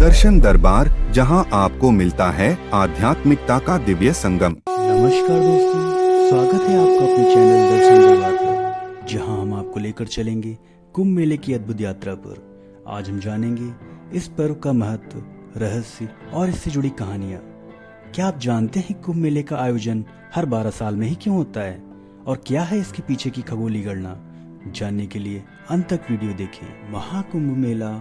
दर्शन दरबार, जहां आपको मिलता है आध्यात्मिकता का दिव्य संगम। नमस्कार दोस्तों, स्वागत है आपका अपने चैनल दर्शन दरबार पर, जहां हम आपको लेकर चलेंगे कुंभ मेले की अद्भुत यात्रा पर। आज हम जानेंगे इस पर्व का महत्व, रहस्य और इससे जुड़ी कहानियां। क्या आप जानते हैं कुंभ मेले का आयोजन हर 12 साल में ही क्यों होता है और क्या है इसके पीछे की खगोलीय गणना? जानने के लिए अंत तक वीडियो देखें। महाकुंभ मेला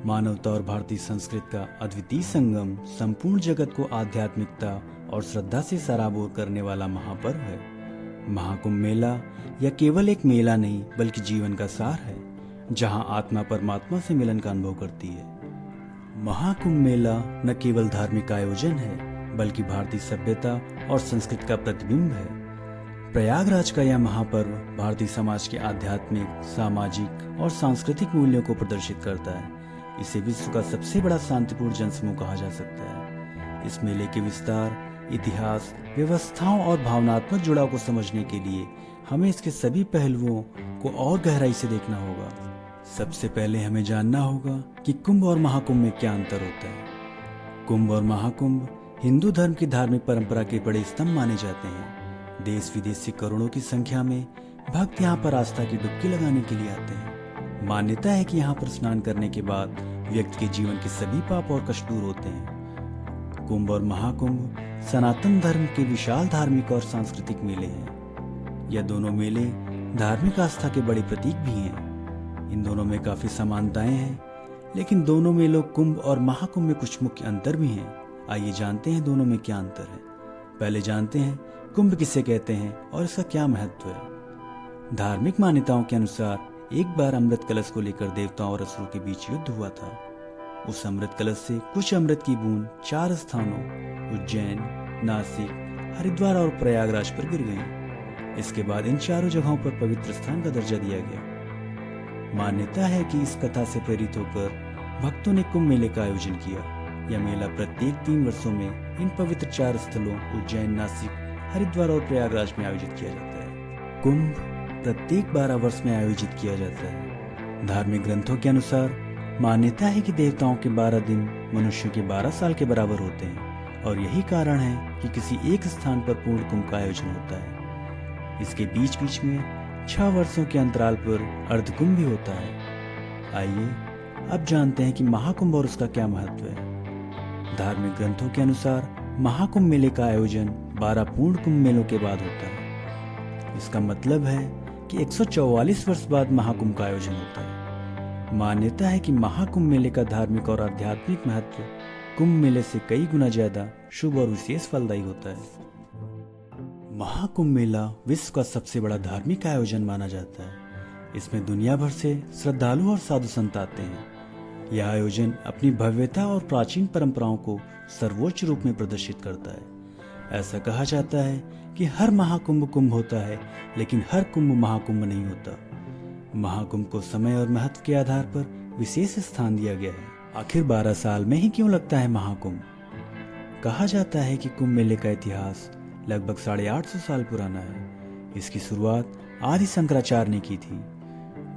मानवता और भारतीय संस्कृति का अद्वितीय संगम, संपूर्ण जगत को आध्यात्मिकता और श्रद्धा से सराबोर करने वाला महापर्व है। महाकुंभ मेला यह केवल एक मेला नहीं बल्कि जीवन का सार है, जहां आत्मा परमात्मा से मिलन का अनुभव करती है। महाकुंभ मेला न केवल धार्मिक आयोजन है बल्कि भारतीय सभ्यता और संस्कृति का प्रतिबिंब है। प्रयागराज का यह महापर्व भारतीय समाज के आध्यात्मिक, सामाजिक और सांस्कृतिक मूल्यों को प्रदर्शित करता है। इसे विश्व का सबसे बड़ा शांतिपूर्ण जनसमूह कहा जा सकता है। इस मेले के विस्तार, इतिहास, व्यवस्थाओं और भावनात्मक जुड़ाव को समझने के लिए हमें इसके सभी पहलुओं को और गहराई से देखना होगा। सबसे पहले हमें जानना होगा कि कुंभ और महाकुंभ में क्या अंतर होता है। कुंभ और महाकुंभ हिंदू धर्म की धार्मिक परंपरा के बड़े स्तंभ माने जाते हैं। देश विदेश से करोड़ों की संख्या में भक्त यहाँ पर आस्था की डुबकी लगाने के लिए आते हैं। मान्यता है कि यहाँ पर स्नान करने के बाद व्यक्ति के जीवन के सभी पाप और कष्ट दूर होते हैं। कुंभ और महाकुंभ सनातन धर्म के विशाल धार्मिक और सांस्कृतिक मेले हैं। यह दोनों मेले धार्मिक आस्था के बड़े प्रतीक भी हैं। इन दोनों में काफी समानताएं हैं, लेकिन दोनों मेलों कुंभ और महाकुंभ में कुछ मुख्य अंतर भी हैं। आइए जानते हैं दोनों में क्या अंतर है। पहले जानते हैं कुंभ किसे कहते हैं और इसका क्या महत्व है। धार्मिक मान्यताओं के अनुसार एक बार अमृत कलश को लेकर देवताओं और असुरों के बीच युद्ध हुआ था। उस अमृत कलश से कुछ अमृत की बूंद 4 स्थानों उज्जैन, नासिक, हरिद्वार और प्रयागराज पर गिर गईं। इसके बाद इन चारों जगहों पर पवित्र स्थान का दर्जा दिया गया। मान्यता है कि इस कथा से प्रेरित होकर भक्तों ने कुंभ मेले का आयोजन किया। यह मेला प्रत्येक 3 वर्षों में इन पवित्र 4 स्थलों उज्जैन, नासिक, हरिद्वार और प्रयागराज में आयोजित किया जाता है। कुंभ प्रत्येक 12 वर्ष में आयोजित किया जाता है। धार्मिक ग्रंथों के अनुसार मान्यता है कि देवताओं के 12 दिन मनुष्यों के 12 साल के बराबर होते हैं और यही कारण है कि किसी एक स्थान पर पूर्ण कुंभ का आयोजन होता है। इसके बीच बीच में 6 वर्षों के अंतराल पर अर्धकुंभ भी होता है। आइए अब जानते हैं कि महाकुंभ और उसका क्या महत्व है। धार्मिक ग्रंथों के अनुसार महाकुंभ मेले का आयोजन 12 पूर्ण कुंभ मेलों के बाद होता है। इसका मतलब है कि 144 वर्ष बाद महाकुंभ का आयोजन होता है। मान्यता है कि महाकुंभ मेले का धार्मिक और आध्यात्मिक महत्व कुंभ मेले से कई गुना ज्यादा शुभ और विशेष फलदायी होता है। महाकुंभ मेला विश्व का सबसे बड़ा धार्मिक आयोजन माना जाता है। इसमें दुनिया भर से श्रद्धालु और साधु संत आते हैं। यह आयोजन अपनी भव्यता और प्राचीन परंपराओं को सर्वोच्च रूप में प्रदर्शित करता है। ऐसा कहा जाता है कि हर महाकुंभ कुंभ होता है, लेकिन हर कुंभ महाकुंभ नहीं होता। महाकुंभ को समय और महत्व के आधार पर विशेष स्थान दिया गया है। आखिर 12 साल में ही क्यों लगता है महाकुंभ? कहा जाता है कि कुंभ मेले का इतिहास लगभग 850 साल पुराना है। इसकी शुरुआत आदि शंकराचार्य ने की थी।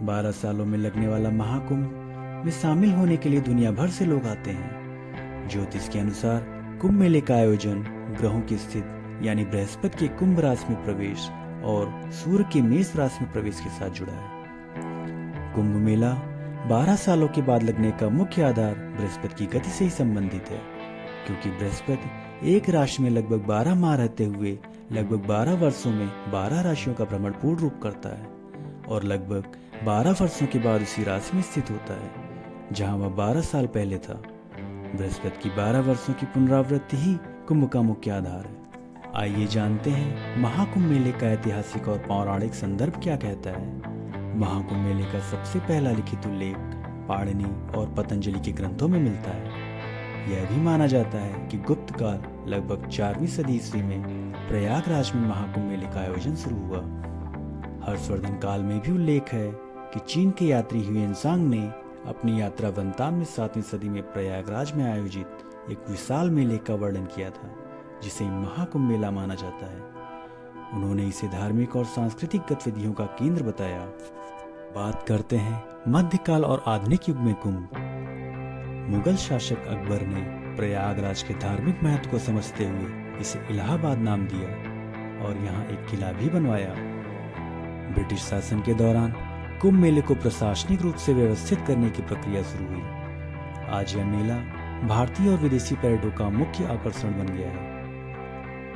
12 सालों में लगने वाला महाकुंभ में शामिल होने के लिए दुनिया भर से लोग आते हैं। ज्योतिष के अनुसार कुंभ मेले का आयोजन ग्रहों की स्थिति यानी बृहस्पति के कुंभ राशि में प्रवेश और सूर्य के मेष राशि में प्रवेश के साथ जुड़ा है। कुंभ मेला 12 सालों के बाद लगने का मुख्य आधार बृहस्पति की गति से ही संबंधित है, क्योंकि बृहस्पति एक राशि में लगभग 12 माह रहते हुए लगभग 12 वर्षों में 12 राशियों का भ्रमण पूर्ण रूप करता है और लगभग 12 वर्षों के बाद उसी राशि में स्थित होता है जहां वह 12 साल पहले था। बृहस्पति की 12 वर्षों की पुनरावृत्ति ही कुंभ का मुख्य आधार है। आइए जानते हैं महाकुंभ मेले का ऐतिहासिक और पौराणिक संदर्भ क्या कहता है। महाकुंभ मेले का सबसे पहला लिखित उल्लेख पाणिनि और पतंजलि के ग्रंथों में मिलता है। यह भी माना जाता है कि गुप्त काल लगभग 4वीं सदी ईस्वी में प्रयागराज में महाकुंभ मेले का आयोजन शुरू हुआ। हर्षवर्धन काल में भी उल्लेख है कि चीन के यात्री ह्यूएनसांग ने अपनी यात्रा वृत्तांत में 7वीं सदी में प्रयागराज में आयोजित एक विशाल मेले का वर्णन किया था, जिसे महाकुंभ मेला माना जाता है। उन्होंने इसे धार्मिक और सांस्कृतिक गतिविधियों का केंद्र बताया। बात करते हैं मध्यकाल और आधुनिक युग में कुंभ। मुगल शासक अकबर ने प्रयागराज के धार्मिक महत्व को समझते हुए इसे इलाहाबाद नाम दिया और यहाँ एक किला भी बनवाया। ब्रिटिश शासन के दौरान कुंभ मेले को प्रशासनिक रूप से व्यवस्थित करने की प्रक्रिया शुरू हुई। आज यह मेला भारतीय और विदेशी पर्यटकों का मुख्य आकर्षण बन गया है।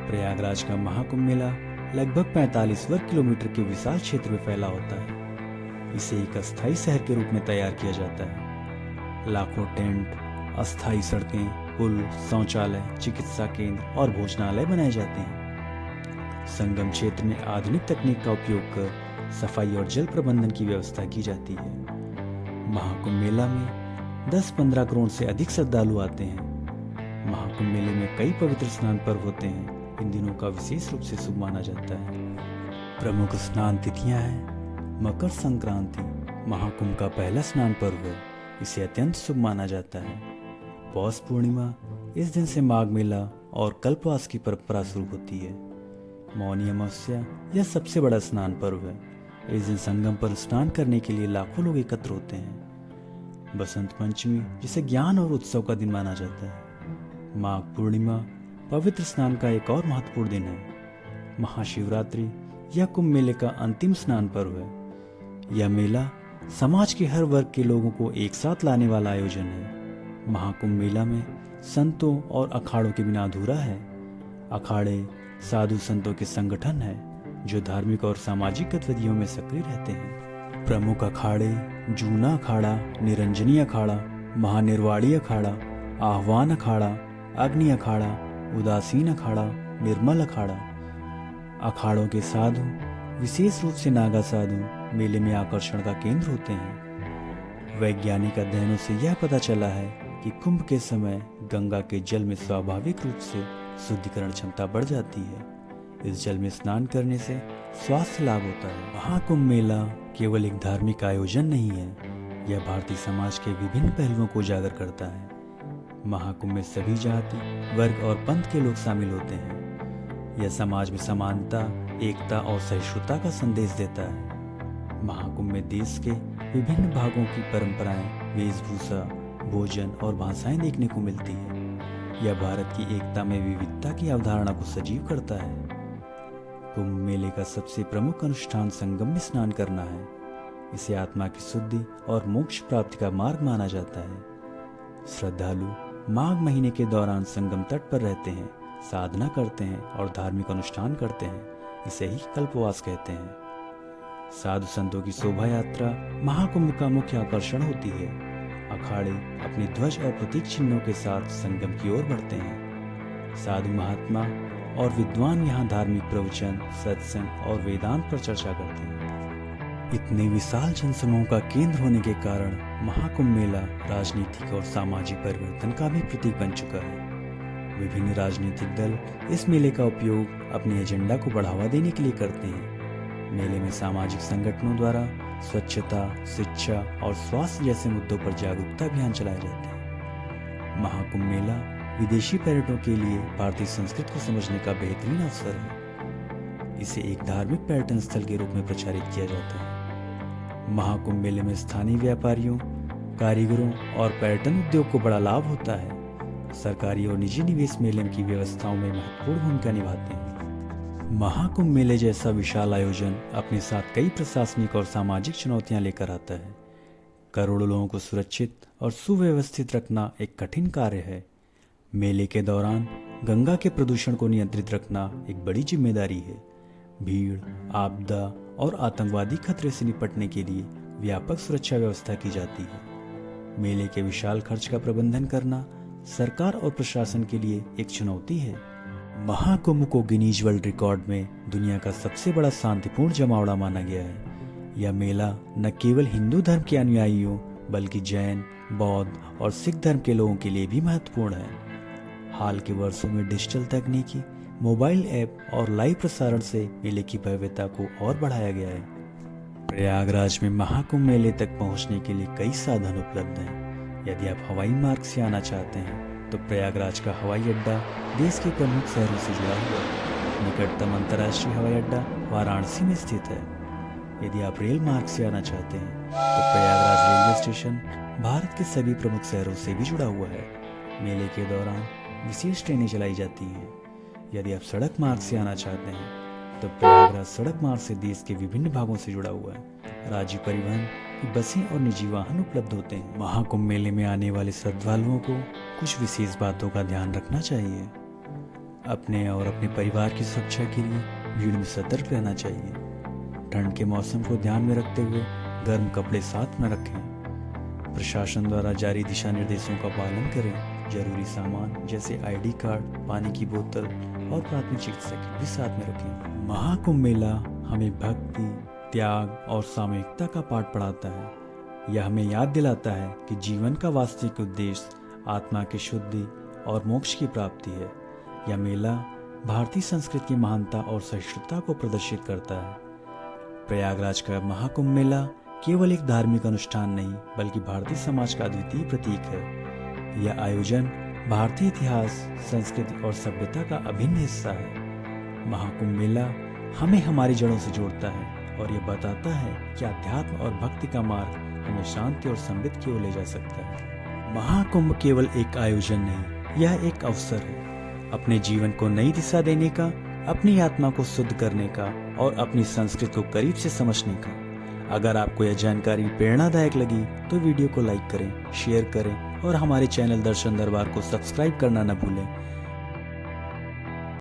प्रयागराज का महाकुंभ मेला लगभग 45 वर्ग किलोमीटर के विशाल क्षेत्र में फैला होता है। इसे एक अस्थायी शहर के रूप में तैयार किया जाता है। लाखों टेंट, अस्थायी सड़कें, पुल, शौचालय, चिकित्सा केंद्र और भोजनालय बनाए जाते हैं। संगम क्षेत्र में आधुनिक तकनीक का उपयोग कर सफाई और जल प्रबंधन की व्यवस्था की जाती है। महाकुंभ मेला में 10-15 करोड़ से अधिक श्रद्धालु आते हैं। महाकुंभ मेले में कई पवित्र स्नान पर्व होते हैं। इन दिनों का विशेष रूप से शुभ माना जाता है। प्रमुख स्नान तिथियां हैं। मकर संक्रांति महाकुंभ का पहला स्नान पर्व है। इसे अत्यंत शुभ माना जाता है। पौष पूर्णिमा, इस दिन से माघ मेला और कल्पवास की परंपरा शुरू होती है। मौनी अमावस्या, यह सबसे बड़ा स्नान पर्व है। इस दिन संगम पर स्नान करने के लिए लाखों लोग एकत्र होते हैं। बसंत पंचमी, जिसे ज्ञान और उत्सव का दिन माना जाता है। माघ पूर्णिमा पवित्र स्नान का एक और महत्वपूर्ण दिन है। महाशिवरात्रि, यह कुंभ मेले का अंतिम स्नान पर्व है। यह मेला समाज के हर वर्ग के लोगों को एक साथ लाने वाला आयोजन है। महाकुंभ मेला में संतों और अखाड़ों के बिना अधूरा है। अखाड़े साधु संतों के संगठन है जो धार्मिक और सामाजिक गतिविधियों में सक्रिय रहते हैं। प्रमुख अखाड़े जूना अखाड़ा, निरंजनी अखाड़ा, महानिर्वाणी अखाड़ा, आह्वान अखाड़ा, अग्नि अखाड़ा, उदासीन अखाड़ा, निर्मल अखाड़ा। अखाड़ों के साधु, विशेष रूप से नागा साधु, मेले में आकर्षण का केंद्र होते हैं। वैज्ञानिक अध्ययनों से यह पता चला है कि कुंभ के समय गंगा के जल में स्वाभाविक रूप से शुद्धिकरण क्षमता बढ़ जाती है। इस जल में स्नान करने से स्वास्थ्य लाभ होता है। महाकुंभ मेला केवल एक धार्मिक आयोजन नहीं है, यह भारतीय समाज के विभिन्न पहलुओं को उजागर करता है। महाकुंभ में सभी जाति, वर्ग और पंथ के लोग शामिल होते हैं। यह समाज में समानता, एकता और सहिष्णुता का संदेश देता है। महाकुंभ में देश के विभिन्न भागों की परंपराएं, वेशभूषा, भोजन और भाषाएं देखने को मिलती है। यह भारत की एकता में विविधता की अवधारणा को सजीव करता है। कुंभ मेले का सबसे प्रमुख अनुष्ठान संगम में स्नान करना है। इसे आत्मा की शुद्धि और मोक्ष प्राप्ति का मार्ग माना जाता है। श्रद्धालु माघ महीने के दौरान संगम तट पर रहते हैं, साधना करते हैं और धार्मिक अनुष्ठान करते हैं। इसे ही कल्पवास कहते हैं। साधु संतों की शोभा यात्रा महाकुंभ का मुख्य आकर्षण होती है। अखाड़े अपनी ध्वज और प्रतीक चिन्हों के साथ संगम की ओर बढ़ते हैं। साधु महात्मा और विद्वान यहाँ धार्मिक प्रवचन, सत्संग और वेदांत पर चर्चा करते हैं। इतने विशाल जनसमूह का केंद्र होने के कारण महाकुंभ मेला राजनीतिक और सामाजिक परिवर्तन का भी प्रतीक बन चुका है। विभिन्न राजनीतिक दल इस मेले का उपयोग अपने एजेंडा को बढ़ावा देने के लिए करते हैं। मेले में सामाजिक संगठनों द्वारा स्वच्छता, शिक्षा और स्वास्थ्य जैसे मुद्दों पर जागरूकता अभियान चलाए जाते हैं। महाकुंभ मेला विदेशी पर्यटकों के लिए भारतीय संस्कृति को समझने का बेहतरीन अवसर है। इसे एक धार्मिक पर्यटन स्थल के रूप में प्रचारित किया जाता है। महाकुंभ मेले में स्थानीय व्यापारियों, कारीगरों और पर्यटन उद्योग को बड़ा लाभ होता है। सरकारी और निजी निवेश मेले की व्यवस्थाओं में महत्वपूर्ण भूमिका निभाते हैं। महाकुंभ मेले जैसा विशाल आयोजन अपने साथ कई प्रशासनिक और सामाजिक चुनौतियां लेकर आता है। करोड़ों लोगों को सुरक्षित और सुव्यवस्थित रखना एक कठिन कार्य है। मेले के दौरान गंगा के प्रदूषण को नियंत्रित रखना एक बड़ी जिम्मेदारी है। भीड़, आपदा और आतंकवादी खतरे से निपटने के लिए व्यापक सुरक्षा व्यवस्था की जाती है। मेले के विशाल खर्च का प्रबंधन करना सरकार और प्रशासन के लिए एक चुनौती है। महाकुंभ को गिनीज वर्ल्ड रिकॉर्ड में दुनिया का सबसे बड़ा शांतिपूर्ण जमावड़ा माना गया है। यह मेला न केवल हिंदू धर्म के अनुयायियों बल्कि जैन, बौद्ध और सिख धर्म के लोगों के लिए भी महत्वपूर्ण है। हाल के वर्षों में डिजिटल तकनीकी, मोबाइल ऐप और लाइव प्रसारण से मेले की भव्यता को और बढ़ाया गया है। प्रयागराज में महाकुंभ मेले तक पहुंचने के लिए कई साधन उपलब्ध हैं। यदि आप हवाई मार्ग से आना चाहते हैं तो प्रयागराज का हवाई अड्डा देश के प्रमुख शहरों से जुड़ा हुआ है। निकटतम अंतर्राष्ट्रीय हवाई अड्डा वाराणसी में स्थित है। यदि आप रेल मार्ग से आना चाहते हैं तो प्रयागराज रेलवे स्टेशन भारत के सभी प्रमुख शहरों से भी जुड़ा हुआ है। मेले के दौरान विशेष ट्रेनें चलाई जाती हैं। यदि आप सड़क मार्ग से आना चाहते हैं तो प्रयागराज सड़क मार्ग से देश के विभिन्न भागों से जुड़ा हुआ है। राज्य परिवहन की बसें और निजी वाहन उपलब्ध होते हैं। महाकुंभ मेले में आने वाले श्रद्धालुओं को कुछ विशेष बातों का ध्यान रखना चाहिए। अपने और अपने परिवार की सुरक्षा के लिए भीड़ में सतर्क रहना चाहिए। ठंड के मौसम को ध्यान में रखते हुए गर्म कपड़े साथ में रखें। प्रशासन द्वारा जारी दिशा निर्देशों का पालन करें। जरूरी सामान जैसे आईडी कार्ड, पानी की बोतल और प्राथमिक चिकित्सा किट भी साथ में रखें। महाकुंभ मेला हमें भक्ति, त्याग और सामूहिकता का पाठ पढ़ाता है। यह हमें याद दिलाता है कि जीवन का वास्तविक उद्देश्य आत्मा की शुद्धि और मोक्ष की प्राप्ति है। यह मेला भारतीय संस्कृति की महानता और सहिष्णुता को प्रदर्शित करता है। प्रयागराज का महाकुंभ मेला केवल एक धार्मिक अनुष्ठान नहीं बल्कि भारतीय समाज का अद्वितीय प्रतीक है। यह आयोजन भारतीय इतिहास, संस्कृति और सभ्यता का अभिन्न हिस्सा है। महाकुंभ मेला हमें हमारी जड़ों से जोड़ता है और यह बताता है कि अध्यात्म और भक्ति का मार्ग हमें शांति और समृद्धि की ओर ले जा सकता है। महाकुंभ केवल एक आयोजन नहीं, यह एक अवसर है अपने जीवन को नई दिशा देने का, अपनी आत्मा को शुद्ध करने का और अपनी संस्कृति को करीब से समझने का। अगर आपको यह जानकारी प्रेरणादायक लगी तो वीडियो को लाइक करें, शेयर करें और हमारे चैनल दर्शन दरबार को सब्सक्राइब करना न भूलें